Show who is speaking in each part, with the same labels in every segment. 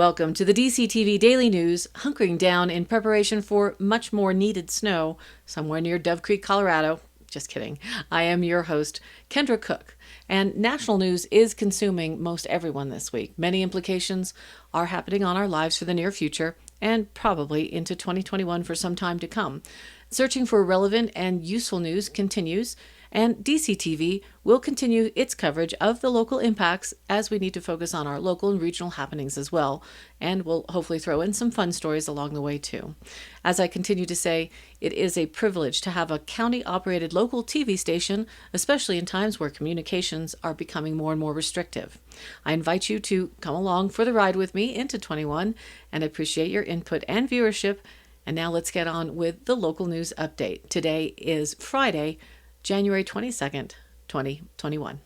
Speaker 1: Welcome to the Dctv Daily News, hunkering down in preparation for much more needed snow somewhere near Dove Creek, Colorado. Just kidding. I am your host, Kendra Cook, and national news is consuming most everyone this week. Many implications are happening on our lives for the near future and probably into 2021 for some time to come. Searching for relevant and useful news continues, and Dctv will continue its coverage of the local impacts as we need to focus on our local and regional happenings as well, and we'll hopefully throw in some fun stories along the way too. As I continue to say, it is a privilege to have a county-operated local TV station, especially in times where communications are becoming more and more restrictive. I invite you to come along for the ride with me into 21 and appreciate your input and viewership. And now let's get on with the local news update. Today is Friday, January 22nd, 2021.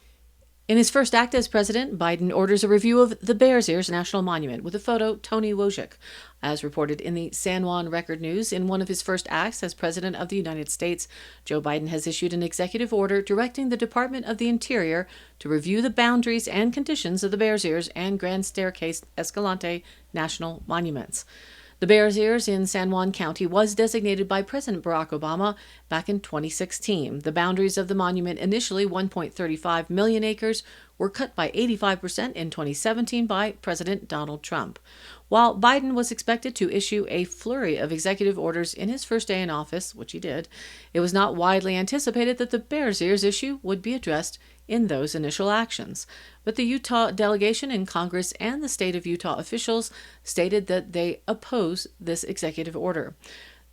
Speaker 1: In his first act as president, Biden orders a review of the Bears Ears National Monument with a photo Tony Wojcik. As reported in the San Juan Record News, in one of his first acts as president of the United States, Joe Biden has issued an executive order directing the Department of the Interior to review the boundaries and conditions of the Bears Ears and Grand Staircase Escalante National Monuments. The Bears Ears in San Juan County was designated by President Barack Obama back in 2016. The boundaries of the monument, initially 1.35 million acres, were cut by 85% in 2017 by President Donald Trump. While Biden was expected to issue a flurry of executive orders in his first day in office, which he did, it was not widely anticipated that the Bears Ears issue would be addressed in those initial actions. But the Utah delegation in Congress and the state of Utah officials stated that they oppose this executive order.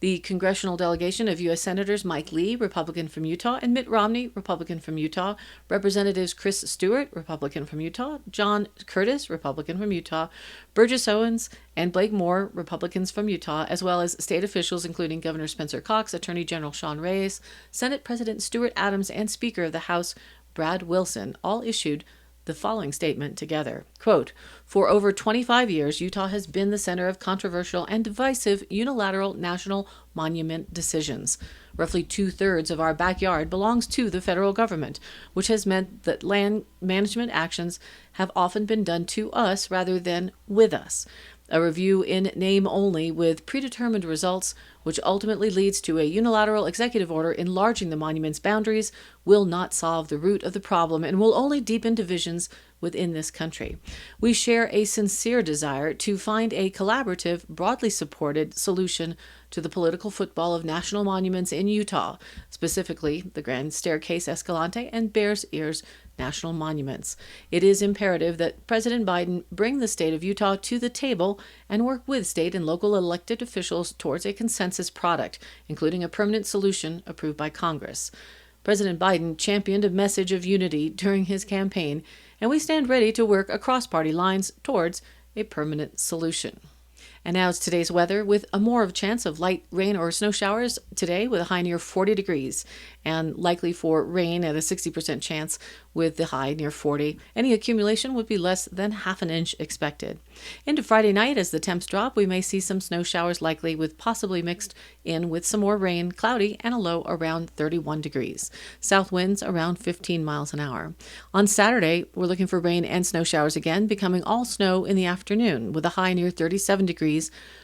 Speaker 1: The congressional delegation of U.S. Senators Mike Lee, Republican from Utah, and Mitt Romney, Republican from Utah, Representatives Chris Stewart, Republican from Utah, John Curtis, Republican from Utah, Burgess Owens, and Blake Moore, Republicans from Utah, as well as state officials including Governor Spencer Cox, Attorney General Sean Reyes, Senate President Stuart Adams, and Speaker of the House Brad Wilson, all issued the following statement together. Quote, "For over 25 years, Utah has been the center of controversial and divisive unilateral national monument decisions. Roughly 2/3 of our backyard belongs to the federal government, which has meant that land management actions have often been done to us rather than with us. A review in name only with predetermined results, which ultimately leads to a unilateral executive order enlarging the monument's boundaries, will not solve the root of the problem and will only deepen divisions within this country. We share a sincere desire to find a collaborative, broadly supported solution to the political football of national monuments in Utah, specifically the Grand Staircase Escalante and Bears Ears National Monuments. It is imperative that President Biden bring the state of Utah to the table and work with state and local elected officials towards a consensus product, including a permanent solution approved by Congress. President Biden championed a message of unity during his campaign, and we stand ready to work across party lines towards a permanent solution." And now it's today's weather, with a more of chance of light rain or snow showers today with a high near 40 degrees and likely for rain at a 60% chance with the high near 40. Any accumulation would be less than half an inch expected. Into Friday night, as the temps drop, we may see some snow showers likely with possibly mixed in with some more rain, cloudy, and a low around 31 degrees. South winds around 15 miles an hour. On Saturday, we're looking for rain and snow showers again, becoming all snow in the afternoon with a high near 37 degrees.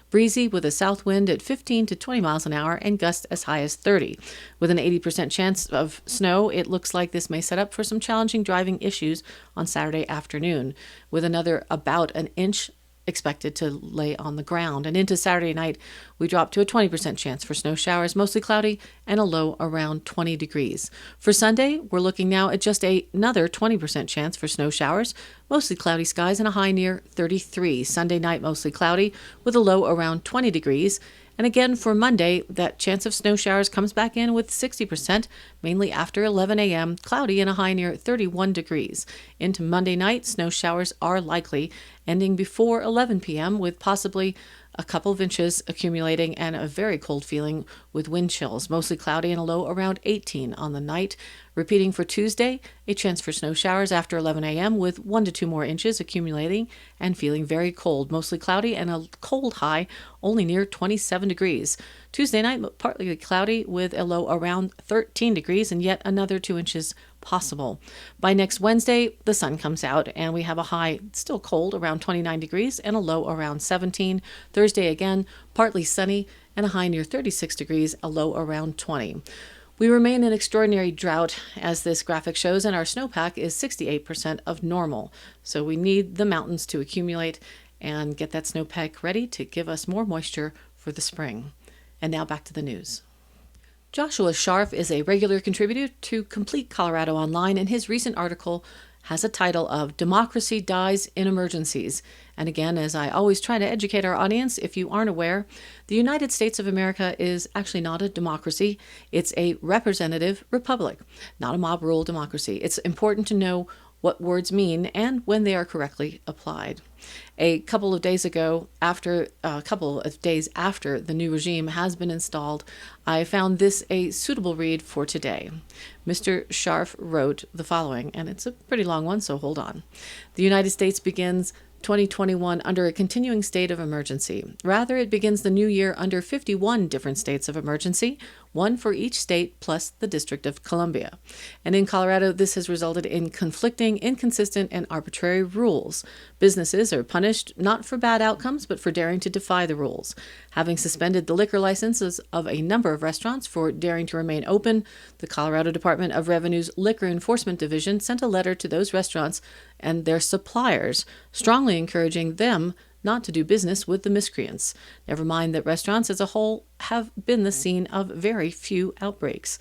Speaker 1: Breezy with a south wind at 15 to 20 miles an hour and gusts as high as 30. With an 80% chance of snow, it looks like this may set up for some challenging driving issues on Saturday afternoon, with another about an inch expected to lay on the ground. And into Saturday night, we drop to a 20% chance for snow showers, mostly cloudy, and a low around 20 degrees. For Sunday, we're looking now at just another 20% chance for snow showers, mostly cloudy skies, and a high near 33. Sunday night, mostly cloudy, with a low around 20 degrees. And again, for Monday, that chance of snow showers comes back in with 60%, mainly after 11 a.m., cloudy and a high near 31 degrees. Into Monday night, snow showers are likely, ending before 11 p.m. with possibly a couple of inches accumulating and a very cold feeling with wind chills, mostly cloudy and a low around 18 on the night. Repeating for Tuesday, a chance for snow showers after 11 a.m. with 1 to 2 more inches accumulating and feeling very cold, mostly cloudy and a cold high only near 27 degrees. Tuesday night, partly cloudy with a low around 13 degrees and yet another 2 inches possible. By next Wednesday, the sun comes out and we have a high still cold around 29 degrees and a low around 17. Thursday again, partly sunny and a high near 36 degrees, a low around 20. We remain in extraordinary drought, as this graphic shows, and our snowpack is 68% of normal. So we need the mountains to accumulate and get that snowpack ready to give us more moisture for the spring. And now back to the news. Joshua Sharf is a regular contributor to Complete Colorado Online, and his recent article has a title of Democracy Dies in Emergencies. And again, as I always try to educate our audience, if you aren't aware, the United States of America is actually not a democracy. It's a representative republic, not a mob rule democracy. It's important to know what words mean and when they are correctly applied. A couple of days after the new regime has been installed, I found this a suitable read for today. Mr. Sharf wrote the following, and it's a pretty long one, so hold on. The United States begins 2021 under a continuing state of emergency. Rather, it begins the new year under 51 different states of emergency, one for each state plus the District of Columbia. And in Colorado, this has resulted in conflicting, inconsistent, and arbitrary rules. Businesses are punished not for bad outcomes, but for daring to defy the rules. Having suspended the liquor licenses of a number of restaurants for daring to remain open, the Colorado Department of Revenue's Liquor Enforcement Division sent a letter to those restaurants and their suppliers, strongly encouraging them not to do business with the miscreants. Never mind that restaurants as a whole have been the scene of very few outbreaks.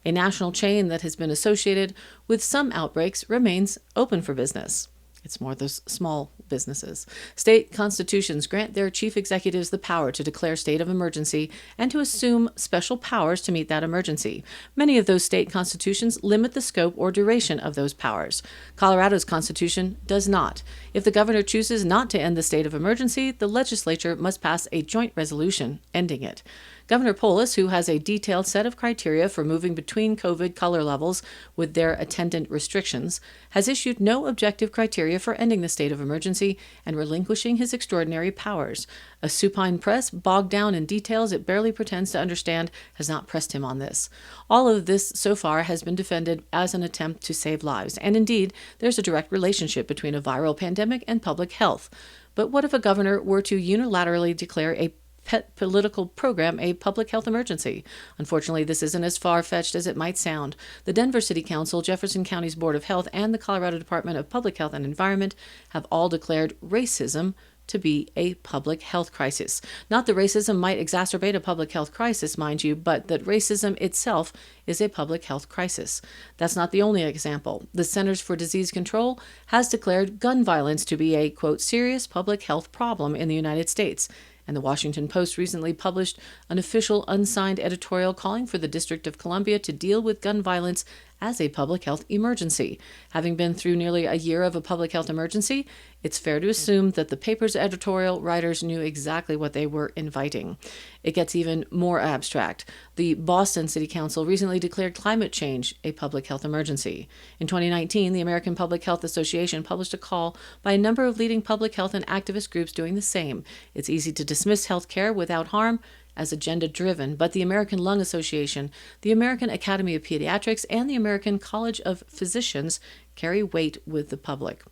Speaker 1: A national chain that has been associated with some outbreaks remains open for business. It's more those small businesses. State constitutions grant their chief executives the power to declare state of emergency and to assume special powers to meet that emergency. Many of those state constitutions limit the scope or duration of those powers. Colorado's constitution does not. If the governor chooses not to end the state of emergency, the legislature must pass a joint resolution ending it. Governor Polis, who has a detailed set of criteria for moving between COVID color levels with their attendant restrictions, has issued no objective criteria for ending the state of emergency and relinquishing his extraordinary powers. A supine press, bogged down in details it barely pretends to understand, has not pressed him on this. All of this so far has been defended as an attempt to save lives, and indeed, there's a direct relationship between a viral pandemic and public health. But what if a governor were to unilaterally declare a pet political program a public health emergency? Unfortunately, this isn't as far-fetched as it might sound. The Denver City Council, Jefferson County's Board of Health, and the Colorado Department of Public Health and Environment have all declared racism to be a public health crisis. Not that racism might exacerbate a public health crisis, mind you, but that racism itself is a public health crisis. That's not the only example. The Centers for Disease Control has declared gun violence to be a, quote, serious public health problem in the United States. And the Washington Post recently published an official unsigned editorial calling for the District of Columbia to deal with gun violence as a public health emergency. Having been through nearly a year of a public health emergency, it's fair to assume that the paper's editorial writers knew exactly what they were inviting. It gets even more abstract. The Boston City Council recently declared climate change a public health emergency. In 2019, the American Public Health Association published a call by a number of leading public health and activist groups doing the same. It's easy to dismiss health care without harm as agenda-driven, but the American Lung Association, the American Academy of Pediatrics, and the American College of Physicians carry weight with the public.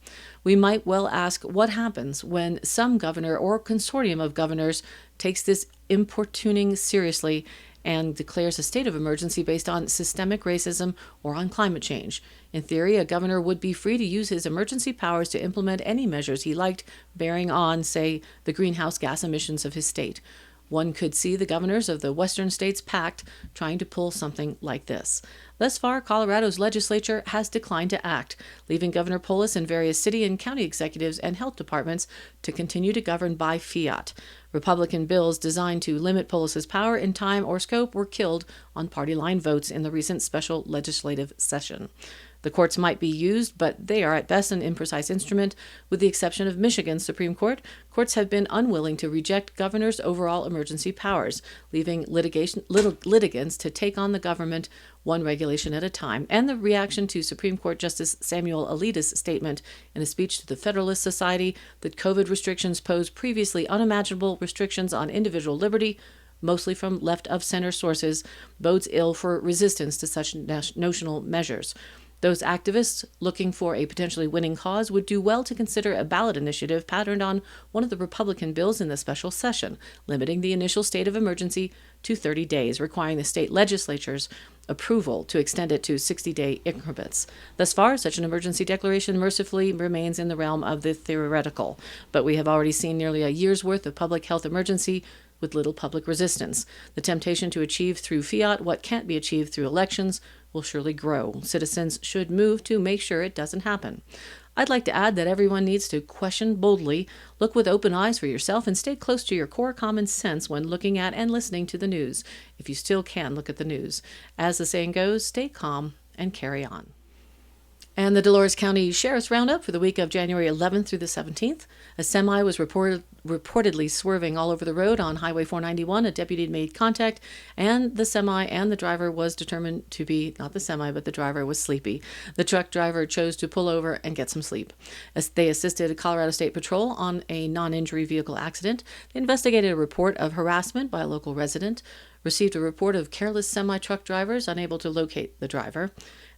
Speaker 1: We might well ask what happens when some governor or consortium of governors takes this importuning seriously and declares a state of emergency based on systemic racism or on climate change. In theory, a governor would be free to use his emergency powers to implement any measures he liked, bearing on, say, the greenhouse gas emissions of his state. One could see the governors of the western states pact trying to pull something like this. Thus far, Colorado's legislature has declined to act, leaving Governor Polis and various city and county executives and health departments to continue to govern by fiat. Republican bills designed to limit Polis's power in time or scope were killed on party line votes in the recent special legislative session. The courts might be used, but they are at best an imprecise instrument. With the exception of Michigan's Supreme Court, courts have been unwilling to reject governors' overall emergency powers, leaving litigants to take on the government one regulation at a time, and the reaction to Supreme Court Justice Samuel Alito's statement in a speech to the Federalist Society that COVID restrictions pose previously unimaginable restrictions on individual liberty, mostly from left-of-center sources, bodes ill for resistance to such notional measures. Those activists looking for a potentially winning cause would do well to consider a ballot initiative patterned on one of the Republican bills in the special session, limiting the initial state of emergency to 30 days, requiring the state legislature's approval to extend it to 60-day increments. Thus far, such an emergency declaration mercifully remains in the realm of the theoretical, but we have already seen nearly a year's worth of public health emergency with little public resistance. The temptation to achieve through fiat what can't be achieved through elections will surely grow. Citizens should move to make sure it doesn't happen. I'd like to add that everyone needs to question boldly, look with open eyes for yourself, and stay close to your core common sense when looking at and listening to the news, if you still can look at the news. As the saying goes, stay calm and carry on. And the Dolores County Sheriff's Roundup for the week of January 11th through the 17th. A semi was reportedly swerving all over the road on Highway 491. A deputy made contact, and the semi and the driver was determined to be, not the semi, but the driver was sleepy. The truck driver chose to pull over and get some sleep. As they assisted Colorado State Patrol on a non-injury vehicle accident, they investigated a report of harassment by a local resident, received a report of careless semi-truck drivers unable to locate the driver.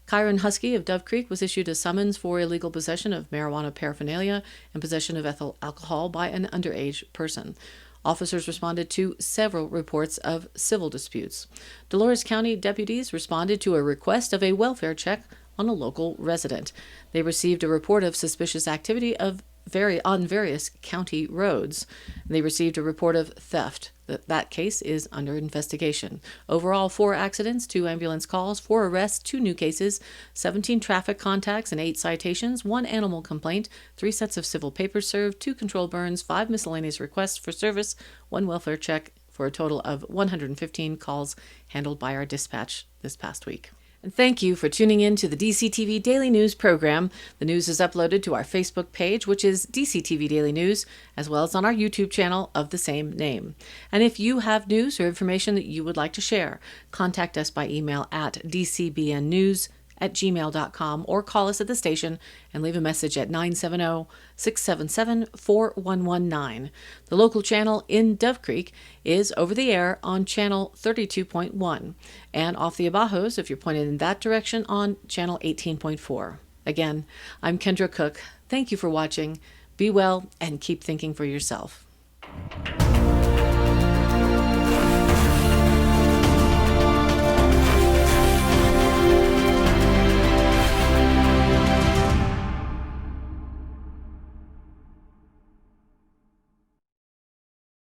Speaker 1: Kyron Husky of Dove Creek was issued a summons for illegal possession of marijuana paraphernalia and possession of ethyl alcohol by an underage person. Officers responded to several reports of civil disputes. Dolores County deputies responded to a request of a welfare check on a local resident. They received a report of suspicious activity on various county roads. They received a report of theft. That case is under investigation. Overall, 4 accidents, 2 ambulance calls, 4 arrests, 2 new cases, 17 traffic contacts and 8 citations, 1 animal complaint, 3 sets of civil papers served, 2 control burns, 5 miscellaneous requests for service, 1 welfare check, for a total of 115 calls handled by our dispatch this past week. And thank you for tuning in to the Dctv Daily News program. The news is uploaded to our Facebook page, which is Dctv Daily News, as well as on our YouTube channel of the same name. And if you have news or information that you would like to share, contact us by email at dcbnnews@gmail.com or call us at the station and leave a message at 970-677-4119. The local channel in Dove Creek is over the air on channel 32.1 and off the Abajos, if you're pointed in that direction, on channel 18.4. Again, I'm Kendra Cook. Thank you for watching. Be well and keep thinking for yourself.